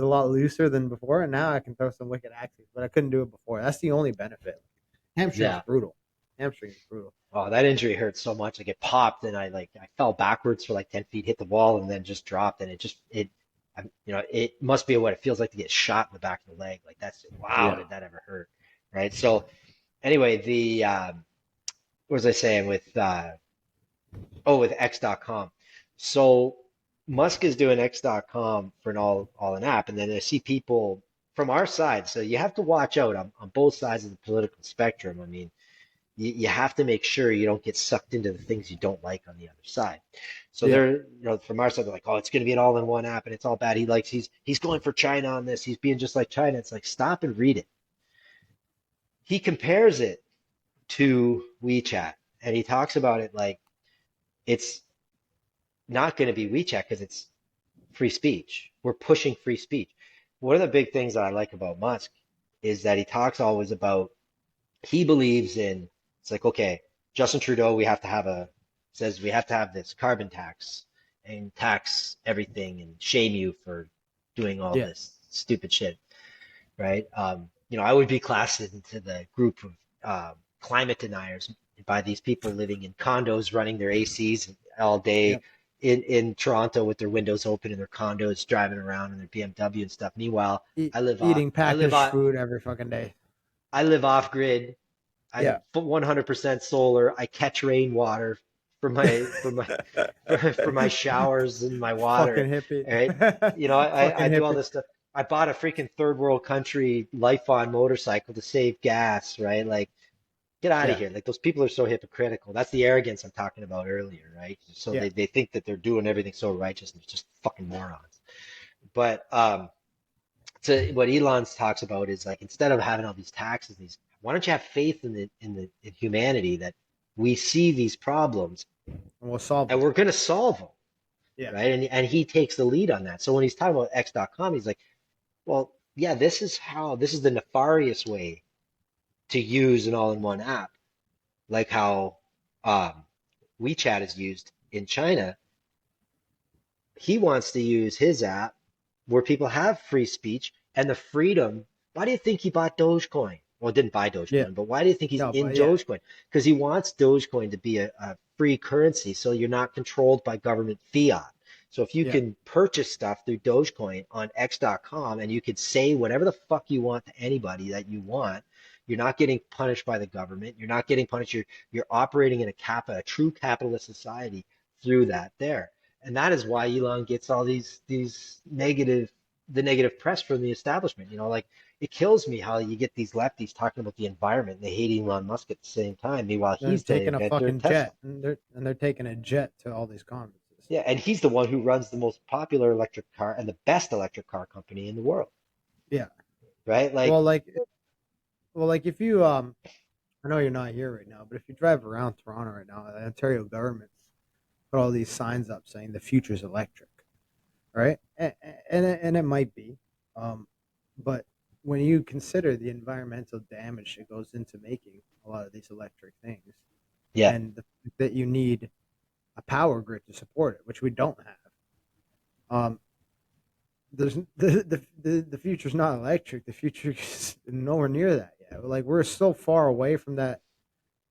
a lot looser than before, and now I can throw some wicked axes, but I couldn't do it before. That's the only benefit. Hamstring's Yeah. brutal. Hamstring's brutal. Oh, that injury hurt so much. Like it popped and I fell backwards for like 10 feet, hit the wall and then just dropped. And it must be what it feels like to get shot in the back of the leg. Like that's, wow, Yeah. did that ever hurt? Right. So anyway, what was I saying with X.com. So Musk is doing X.com for an all an app. And then I see people from our side. So you have to watch out on both sides of the political spectrum. I mean, you have to make sure you don't get sucked into the things you don't like on the other side. So Yeah. from our side, they're like, oh, it's going to be an all-in-one app and it's all bad. He's going for China on this. He's being just like China. It's like, stop and read it. He compares it to WeChat and he talks about it like it's not going to be WeChat because it's free speech. We're pushing free speech. One of the big things that I like about Musk is that he talks always about he believes in it's like okay, Justin Trudeau says we have to have this carbon tax and tax everything and shame you for doing all Yeah. this stupid shit, right? I would be classed into the group of climate deniers by these people living in condos running their ACs all Yeah. day in Toronto with their windows open in their condos driving around in their BMW and stuff. Meanwhile, Eating I live packaged on food every fucking day. I live off grid. I'm Yeah. 100% solar. I catch rainwater for my showers and my water. Fucking hippie. All right. I Fucking do all hippie. this stuff. I bought a freaking third world country life on motorcycle to save gas, right? Like, get out of Yeah. here. Like those people are so hypocritical. That's the arrogance I'm talking about earlier, right? So Yeah. they think that they're doing everything so righteous and they're just fucking morons. But so what Elon talks about is like instead of having all these taxes, why don't you have faith in humanity that we see these problems And we'll solve and them. we're going to solve them, Yeah. right? And he takes the lead on that. So when he's talking about X.com, he's like, well, yeah, this is the nefarious way to use an all-in-one app, like how um, WeChat is used in China. He wants to use his app where people have free speech and the freedom. Why do you think he bought Dogecoin? Well, didn't buy Yeah. Dogecoin, but why do you think he's No, in but yeah. Dogecoin? Because he wants Dogecoin to be a free currency, so you're not controlled by government fiat. So if you Yeah. can purchase stuff through Dogecoin on X.com and you could say whatever the fuck you want to anybody that you want, you're not getting punished by the government. You're not getting punished. You're operating in a true capitalist society through that there. And that is why Elon gets all these negative press from the establishment. Like it kills me how you get these lefties talking about the environment and they hate Elon Musk at the same time. Meanwhile, They're he's the taking a inventor of fucking Tesla. jet, and they're taking a jet to all these conferences. Yeah, and he's the one who runs the most popular electric car and the best electric car company in the world, Yeah. right? Well, Like, like if you I know you're not here right now, but if you drive around Toronto right now, the Ontario government's put all these signs up saying the future's electric, right? And it might be, um, but when you consider the environmental damage that goes into making a lot of these electric things, yeah, and that you need a power grid to support it, which we don't have. There's the future's not electric. The future is nowhere near that yet. Like we're so far away from that.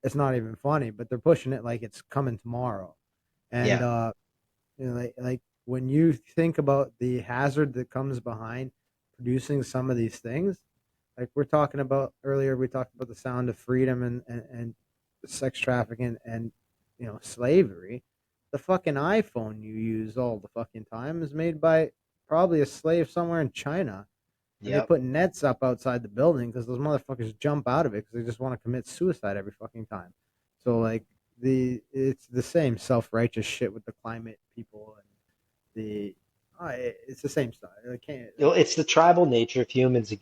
It's not even funny, but they're pushing it like it's coming tomorrow. And yeah, like when you think about the hazard that comes behind producing some of these things, like we're talking about earlier, we talked about the sound of freedom and sex trafficking and slavery. The fucking iPhone you use all the fucking time is made by probably a slave somewhere in China, and they yep. put nets up outside the building because those motherfuckers jump out of it because they just want to commit suicide every fucking time. So like it's the same self righteous shit with the climate people and the it's the same stuff. I can't like It's the tribal nature of humans again.